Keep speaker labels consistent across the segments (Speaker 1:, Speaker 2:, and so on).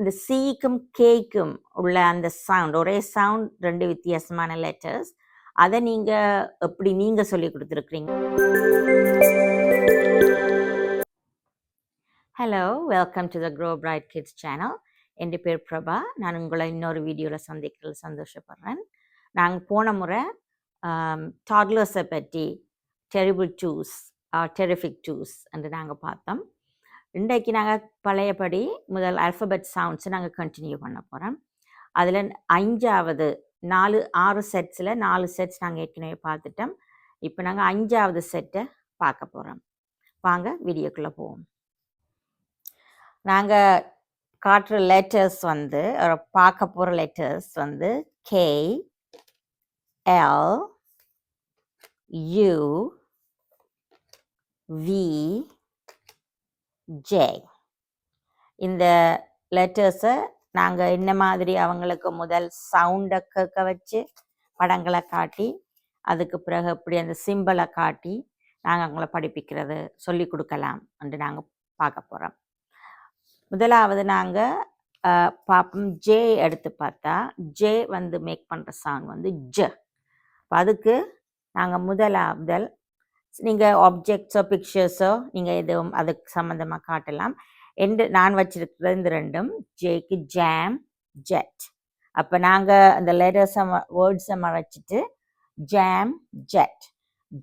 Speaker 1: இந்த சிக்கும் கேக்கும் உள்ள அந்த சவுண்ட், ஒரே சவுண்ட் 2 வித்தியாசமான லெட்டர்ஸ். அதை நீங்கள் எப்படி நீங்கள் சொல்லி கொடுத்துருக்குறீங்க? Hello, welcome to the grow bright kids channel. என் பேர் பிரபா. நான் உங்களை இன்னொரு வீடியோவில் சந்திக்கிறது சந்தோஷப்படுறேன். நாங்கள் போன முறை டாட்லர்ஸை பற்றி டெரிபிள் டூஸ் டெரிஃபிக் டூஸ் என்று நாங்கள் பார்த்தோம். இன்றைக்கு நாங்கள் பழையபடி முதல் ஆல்ஃபபெட் சவுண்ட்ஸை நாங்கள் கண்டினியூ பண்ண போகிறோம். அதில் 5வது 6 செட்ஸில் 4 செட்ஸ் நாங்கள் ஏற்கனவே பார்த்துட்டோம். இப்போ நாங்கள் 5வது செட்டை பார்க்க போகிறோம். வாங்க வீடியோக்குள்ளே போவோம். நாங்கள் காட்டுற லெட்டர்ஸ் வந்து பார்க்க போகிற லெட்டர்ஸ் வந்து K, L, U, V, J. இந்த லெட்டர்ஸை நாங்கள் என்ன மாதிரி அவங்களுக்கு முதல் சவுண்டை கேட்க வச்சு படங்களை காட்டி அதுக்கு பிறகு இப்படி அந்த சிம்பிளை காட்டி நாங்கள் அவங்கள படிப்பிக்கிறது சொல்லி கொடுக்கலாம் என்று நாங்கள் பார்க்க போகிறோம். முதலாவது நாங்கள் பார்ப்போம். ஜே எடுத்து பார்த்தா ஜே வந்து மேக் பண்ணுற சவுண்ட் வந்து ஜ. அதுக்கு நாங்கள் முதல் நீங்கள் ஆப்ஜெக்ட்ஸோ பிக்சர்ஸோ நீங்கள் எதுவும் அதுக்கு சம்மந்தமாக காட்டலாம். நான் வச்சிருக்கிறது இந்த ரெண்டும். ஜேக்கு ஜாம், ஜெட். அப்போ நாங்கள் அந்த லெட்டர்ஸை வேர்ட்ஸை மறைச்சிட்டு jam, jet.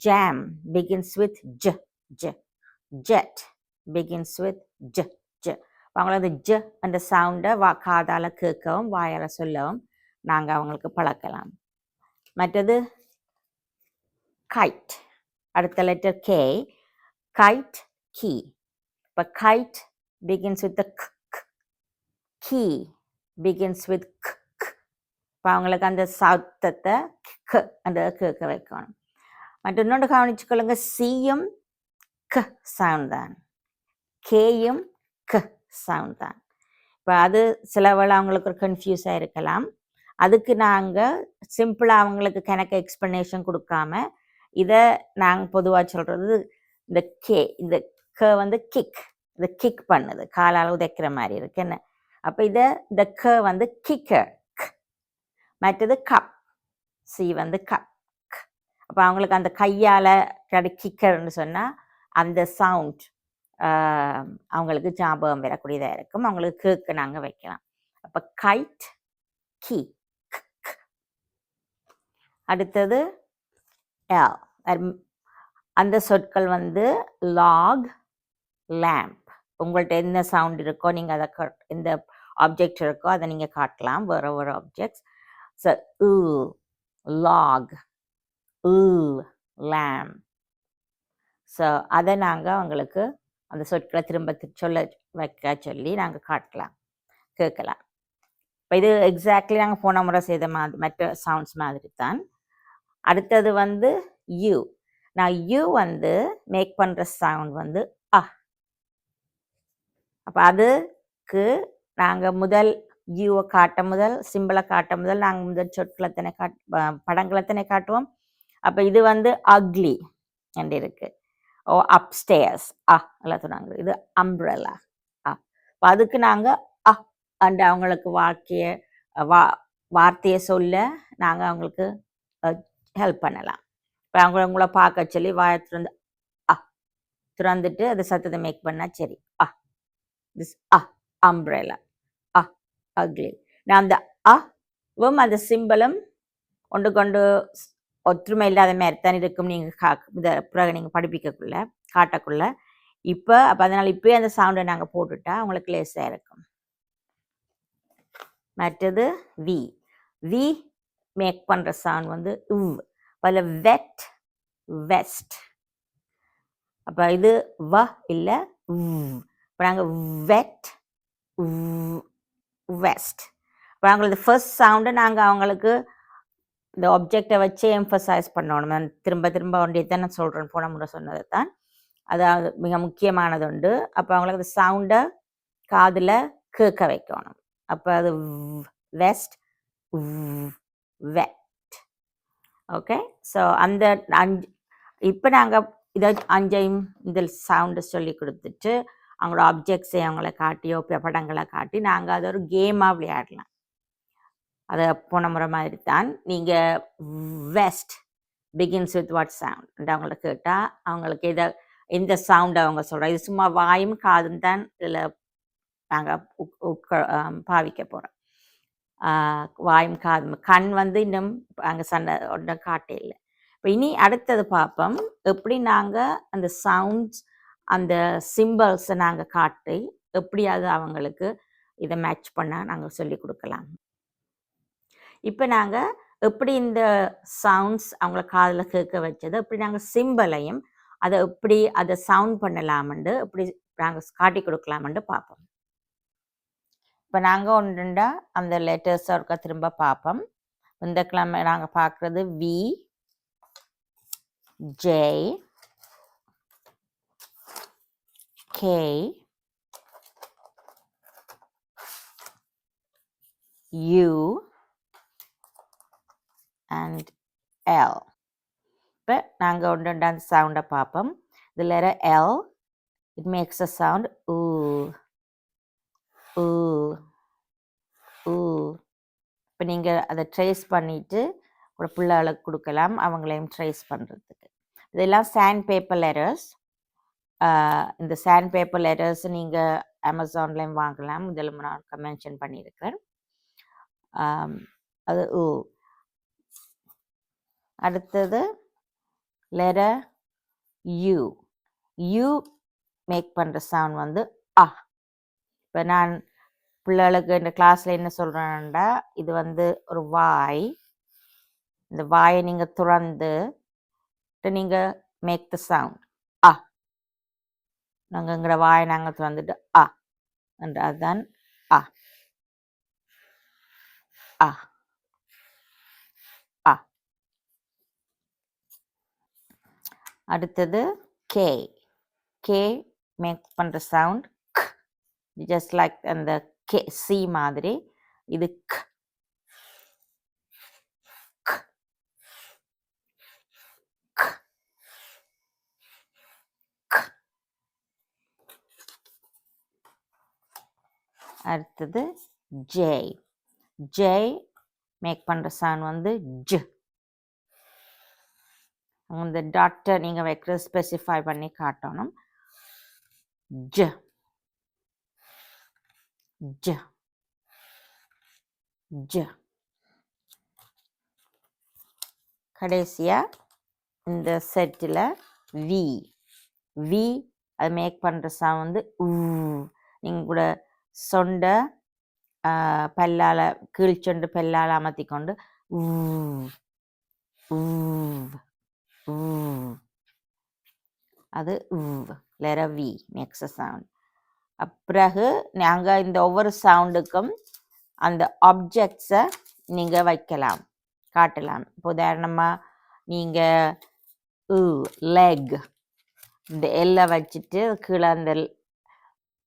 Speaker 1: Jam begins with ஜ, ஜ. ஜெட் பிகின்ஸ் வித் ஜ, ஜ. அவங்கள அந்த ஜ அந்த சவுண்டை காதால் கேட்கவும் வாயால் சொல்லவும் நாங்கள் அவங்களுக்கு பழக்கலாம். மற்றது கைட். அடுத்த லெட்டர் கே. Kite, key. இப்போ kite begins with the k, k. Key begins with k, k. இப்போ அவங்களுக்கு அந்த சத்தத்தை க அந்த கேட்க வைக்கணும். மற்ற இன்னொன்று கவனிச்சுக்கொள்ளுங்க, சியும் க சவுண்ட் தான், கேயும் க சவுண்ட் தான். இப்போ அது சில வேளை அவங்களுக்கு ஒரு கன்ஃபியூஸாக இருக்கலாம். அதுக்கு நாங்கள் சிம்பிளாக அவங்களுக்கு கணக்கு எக்ஸ்ப்ளனேஷன் கொடுக்காம இதை நாங்கள் பொதுவாக சொல்கிறது இந்த கே, இந்த க வந்து கிக், இது கிக் பண்ணுது, காலால் உதைக்கிற மாதிரி இருக்கு என்ன. அப்போ இந்த க வந்து கிக்கர். மற்றது கப், சி வந்து கப். அப்போ அவங்களுக்கு அந்த கையால் கிக்கர்னு சொன்னால் அந்த சவுண்ட் அவங்களுக்கு ஞாபகம் வரக்கூடியதாக இருக்கும். அவங்களுக்கு கேட்க நாங்கள் வைக்கலாம். அப்போ கைட், கீ. அடுத்தது எல். அந்த சொற்கள் வந்து லாக், லேம்ப். உங்கள்கிட்ட என்ன சவுண்ட் இருக்கோ நீங்கள் அதை எந்த ஆப்ஜெக்ட் இருக்கோ அதை நீங்கள் காட்டலாம், வேறு ஒரு objects. So lock, lamp. So அதை நாங்கள் அவங்களுக்கு அந்த சொற்களை திரும்ப சொல்ல வைக்க சொல்லி நாங்கள் காட்டலாம், கேட்கலாம். இப்போ இது எக்ஸாக்ட்லி நாங்கள் போன முறை செய்த மாதிரி மற்ற சவுண்ட்ஸ் மாதிரி தான். அடுத்தது வந்து யூ. நான் யூ வந்து மேக் பண்ணுற சவுண்ட் வந்து அ. அப்போ அதுக்கு நாங்கள் முதல் யூவை காட்ட முதல், சிம்பிளை காட்ட முதல் நாங்கள் முதல் சொற்களை தானே படங்களை தானே காட்டுவோம். அப்போ இது வந்து அக்லி என்று இருக்கு. ஓ அப்ஸ்டேர்ஸ் அ எல்லாம் சொன்னாங்க. இது அம்ப்ரெல்லா அ. இப்போ அதுக்கு நாங்கள் அ அண்ட் அவங்களுக்கு வார்த்தையை சொல்ல நாங்கள் அவங்களுக்கு ஹெல்ப் பண்ணலாம். இப்போ அவங்கள பார்க்க சொல்லி வாயை திறந்து அ திறந்துட்டு அதை சத்தத்தை மேக் பண்ணால் சரி. This umbrella, ugly. நான் அந்த அவும் அந்த சிம்பிளும் ஒன்று கொண்டு ஒற்றுமை இல்லாத மாதிரி தான் இருக்கும். நீங்கள் பிறகு நீங்கள் படிப்பிக்கக்குள்ள காட்டக்குள்ள இப்போ அப்போ அதனால் இப்போயே அந்த சவுண்டை நாங்கள் போட்டுட்டா அவங்களுக்கு லேஸாக இருக்கும். மற்றது வி. வி மேக் பண்ணுற சவுண்ட் வந்து உவ். அதில் வெட், வெஸ்ட். அப்போ இது வ இல்லை உவ். இப்போ நாங்கள் வெட், வெஸ்ட். இப்போ அவங்களுக்கு ஃபர்ஸ்ட் சவுண்டை நாங்கள் அவங்களுக்கு இந்த ஆப்ஜெக்டை வச்சே எம்ஃபசைஸ் பண்ணணும். நான் திரும்ப திரும்ப ஒன்றிய தான் நான் சொல்கிறேன், போன முறை சொன்னது தான். அதாவது மிக முக்கியமானது உண்டு. அப்போ அவங்களுக்கு அந்த சவுண்டை காதில் கேட்க வைக்கணும். அப்போ அது வெஸ்ட், வெட். ஓகே. ஸோ அந்த இப்போ நாங்கள் இதை 5 இந்த சவுண்டை சொல்லி கொடுத்துட்டு அவங்களோட ஆப்ஜெக்ட்ஸை அவங்கள காட்டியோ படங்களை காட்டி நாங்கள் அதை ஒரு கேமாக விளையாடலாம். அதை போன முறை மாதிரி தான். நீங்கள் west begins with what sound அவங்கள்ட்ட கேட்டால் அவங்களுக்கு எந்த சவுண்ட் அவங்க சொல்கிறோம். இது சும்மா வாயும் காதும் தான் இதில் நாங்கள் பாவிக்க போகிறோம். வாயும் காதும், கண் வந்து இன்னும் அங்கே சண்டை ஒன்றும் காட்டே இல்லை. இப்போ இனி அடுத்தது பார்ப்போம் எப்படி நாங்கள் அந்த சவுண்ட்ஸ் அந்த சிம்பிள்ஸை நாங்கள் காட்டி எப்படியாவது அவங்களுக்கு இதை மேட்ச் பண்ண நாங்கள் சொல்லி கொடுக்கலாம். இப்போ நாங்கள் எப்படி இந்த சவுண்ட்ஸ் அவங்கள காதில் கேட்க வச்சது, எப்படி நாங்கள் சிம்பிளையும் அதை எப்படி அதை சவுண்ட் பண்ணலாமெண்டு எப்படி நாங்கள் காட்டி கொடுக்கலாமெண்டு பார்ப்போம். இப்போ நாங்கள் ஒன்றுண்டா அந்த லெட்டர்ஸ் இருக்க திரும்ப பார்ப்போம். இந்த கிழமை நாங்கள் பார்க்குறது v, j, k, u and l. இப்போ நாங்கள் ஒன்றுண்டா அந்த சவுண்டை பார்ப்போம். இதில் l, it makes a sound ஊ ஊ ஊ. இப்போ நீங்கள் அதை ட்ரேஸ் பண்ணிவிட்டு ஒரு பிள்ளைகளுக்கு கொடுக்கலாம், அவங்களையும் ட்ரேஸ் பண்ணுறதுக்கு. இதெல்லாம் சாண்ட் பேப்பர் லெட்டர்ஸ். இந்த சாண்ட் பேப்பர் லெட்டர்ஸ் நீங்கள் அமேசான்லேயும் வாங்கலாம். இதில் நான் மென்ஷன் பண்ணியிருக்கிறேன். அது ஊ. அடுத்தது லெட்டர் யூ. யூ மேக் பண்ணுற சவுண்ட் வந்து அ. இப்போ நான் பிள்ளைகளுக்கு இந்த கிளாஸில் என்ன சொல்கிறேன்டா, இது வந்து ஒரு வாய். இந்த வாயை நீங்கள் துறந்து நீங்கள் மேக் த சவுண்ட் அ. நாங்கள் எங்களோட வாயை நாங்கள் திறந்துட்டு அ என்ற அதுதான் அ அ அ. அடுத்தது கே. கே மேக் பண்ணுற சவுண்ட் க். ஜஸ்ட் லைக் அந்த கே சி மாதிரி. இது க். அடுத்தது ஜே. ஜே மேக் பண்ணுற சவுண்ட் வந்து ஜ. இந்த டாட்டை நீங்கள் வைக்கிற ஸ்பெசிஃபை பண்ணி காட்டணும். ஜ ஜ ஜ. கடைசியாக இந்த செட்டில் வி. வி அது மேக் பண்ணுற சவுண்ட் வந்து ஊ. நீங்கள் கூட சொண்டை பல்லால் கீழ்ச்சொண்டு பல்லால் அமர்த்தி கொண்டு ஊ ஊ ஊ. அது ஊ. Letter v makes a sound. பிறகு நாங்கள் இந்த ஒவ்வொரு சவுண்டுக்கும் அந்த ஆப்ஜெக்ட்ஸை நீங்கள் வைக்கலாம், காட்டலாம். இப்போ உதாரணமாக நீங்கள் லெக் இந்த எல்லை வச்சுட்டு கீழே அந்த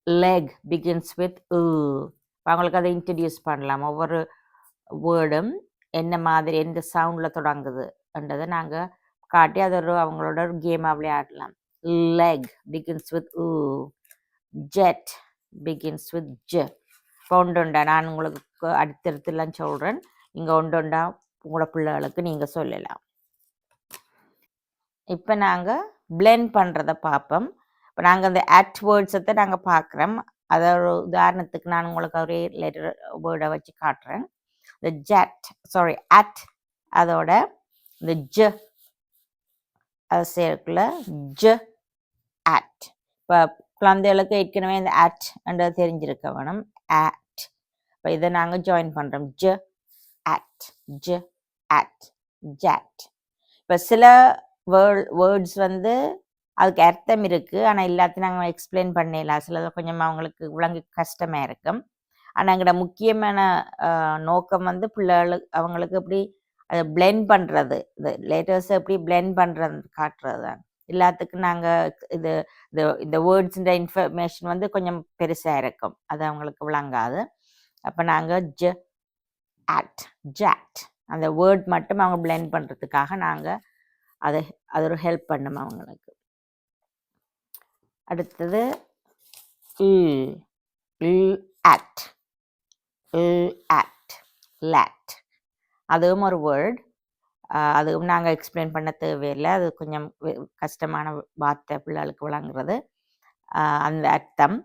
Speaker 1: லெக் பிகின்ஸ் வித் அவங்களுக்கு அதை இன்ட்ரடியூஸ் பண்ணலாம். ஒவ்வொரு வேர்டும் என்ன மாதிரி எந்த சவுண்டில் தொடங்குதுன்றதை நாங்கள் காட்டி அதை அவங்களோட ஒரு கேமாக விளையாடலாம். Leg begins with jet begins with ஜ. இப்போ ஒன்றுண்டா நான் உங்களுக்கு அடுத்தடுத்துலாம் சொல்கிறேன், நீங்கள் ஒன்றுண்டா உங்களோட பிள்ளைகளுக்கு நீங்கள் சொல்லலாம். இப்போ நாங்கள் பிளெண்ட் பண்ணுறதை பார்ப்போம். இப்போ நாங்கள் அந்த அட் வேர்ட்ஸை நாங்கள் பார்க்குறோம். அதை ஒரு உதாரணத்துக்கு நான் உங்களுக்கு ஒரே லெட்டர் வேர்டை வச்சு காட்டுறேன். இந்த ஜெட் சாரி அட் அதோட இந்த ஜ அதை சேர்க்கல ஜ அட். இப்போ குழந்தைகளுக்கு ஏற்கனவே இந்த அட் என்றது தெரிஞ்சிருக்க வேணும். அட். இப்போ இதை நாங்கள் ஜாயின் பண்ணுறோம். ஜ அட் ஜ அட் ஜட். இப்போ சில வேர்ட்ஸ் வந்து அதுக்கு அர்த்தம் இருக்குது, ஆனால் எல்லாத்தையும் நாங்கள் எக்ஸ்பிளைன் பண்ணிடலாம். சிலது கொஞ்சம் அவங்களுக்கு விளங்க கஷ்டமாக இருக்கும். ஆனால் எங்களோட முக்கியமான நோக்கம் வந்து பிள்ளைகளுக்கு அவங்களுக்கு எப்படி அதை பிளெண்ட் பண்ணுறது, இது லேட்டர்ஸை எப்படி பிளெண்ட் பண்ணுறது காட்டுறது தான். எல்லாத்துக்கும் நாங்கள் இது இந்த வேர்ட்ஸுன்ற இன்ஃபர்மேஷன் வந்து கொஞ்சம் பெருசாக இருக்கும், அது அவங்களுக்கு விளங்காது. அப்போ நாங்கள் ஜ அட் ஜாட் அந்த வேர்ட் மட்டும் அவங்க பிளெண்ட் பண்ணுறதுக்காக நாங்கள் அது ஒரு ஹெல்ப் பண்ணும் அவங்களுக்கு. அடுத்தது at lat அதுவும் ஒரு வேர்ட். அதுவும் நாங்கள் எக்ஸ்பிளைன் பண்ண தேவையில்லை. அது கொஞ்சம் கஷ்டமான வார்த்தை பிள்ளைகளுக்கு விளங்குறது. அந்த அர்த்தம்.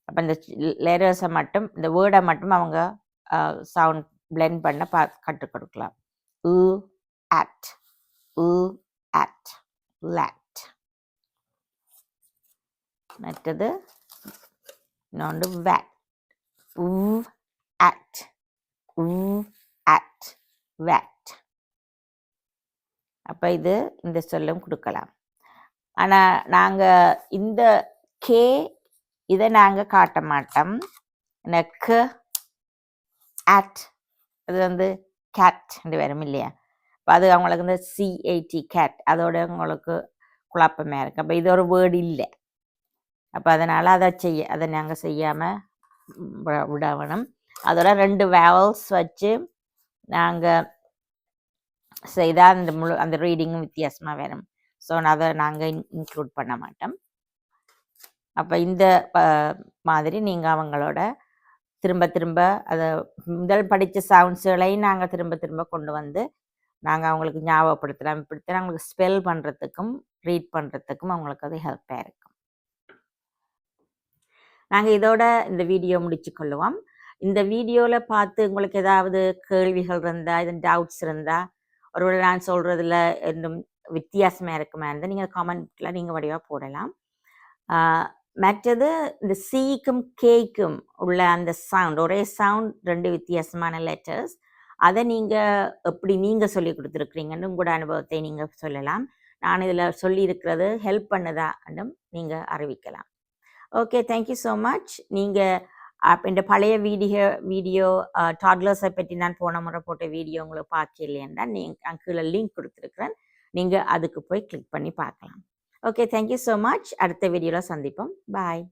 Speaker 1: அப்போ இந்த லேட்டர்ஸை மட்டும் இந்த வேர்டை மட்டும் அவங்க சவுண்ட் பிளெண்ட் பண்ண கற்றுக் கொடுக்கலாம். at at lat. மற்றது இன்னொன்று vat at vat. அப்போ இது இந்த சொல்லும் கொடுக்கலாம். ஆனால் நாங்கள் இந்த கே இதை நாங்கள் காட்ட மாட்டோம். க at அது வந்து கேட் வரும் இல்லையா? இப்போ அது அவங்களுக்கு இந்த CAT கேட் அதோட உங்களுக்கு குழப்பமாக இருக்குது. அப்போ இது ஒரு வேர்டு இல்லை. அப்போ அதனால் அதை நாங்கள் செய்யாமல் விடணும். அதோட 2 வேவல்ஸ் வச்சு நாங்கள் செய்தால் அந்த ரீடிங்கும் வித்தியாசமாக வரும். ஸோ அதை நாங்கள் இன்க்ளூட் பண்ண மாட்டோம். அப்போ இந்த மாதிரி நீங்கள் அவங்களோட திரும்ப திரும்ப அதை முதல் படித்த சவுண்ட்ஸுகளையும் நாங்கள் திரும்ப திரும்ப கொண்டு வந்து நாங்கள் அவங்களுக்கு ஞாபகப்படுத்தலாம். இப்படித்தான் அவங்களுக்கு ஸ்பெல் பண்ணுறதுக்கும் ரீட் பண்ணுறதுக்கும் அவங்களுக்கு அது ஹெல்ப்பாக இருக்கும். நாங்கள் இதோட இந்த வீடியோ முடிச்சு கொள்ளுவோம். இந்த வீடியோவில் பார்த்து உங்களுக்கு ஏதாவது கேள்விகள் இருந்தால், இது டவுட்ஸ் இருந்தால், ஒருவேளை நான் சொல்கிறதுல இன்னும் வித்தியாசமாக இருக்குமா இருந்தால் நீங்கள் காமெண்ட்டில் நீங்கள் வடிவாக போடலாம். மற்றது இந்த சிக்கும் கேக்கும் உள்ள அந்த சவுண்ட், ஒரே சவுண்ட் 2 வித்தியாசமான லெட்டர்ஸ், அதை நீங்கள் எப்படி நீங்கள் சொல்லி கொடுத்துருக்குறீங்கன்னு உங்களோட அனுபவத்தை நீங்கள் சொல்லலாம். நான் இதில் சொல்லியிருக்கிறது ஹெல்ப் பண்ணுதான்னு நீங்கள் அறிவிக்கலாம். Okay, thank you so much. நீங்கள் இந்த பழைய வீடியோ டாட்லர்ஸை பற்றி நான் போன முறை போட்ட வீடியோ உங்களுக்கு பார்க்கலைன்னா நீங்கள் கீழே லிங்க் கொடுத்துருக்குறேன். நீங்கள் அதுக்கு போய் கிளிக் பண்ணி பார்க்கலாம். Okay, thank you so much. அடுத்த வீடியோவில் சந்திப்போம். பாய்.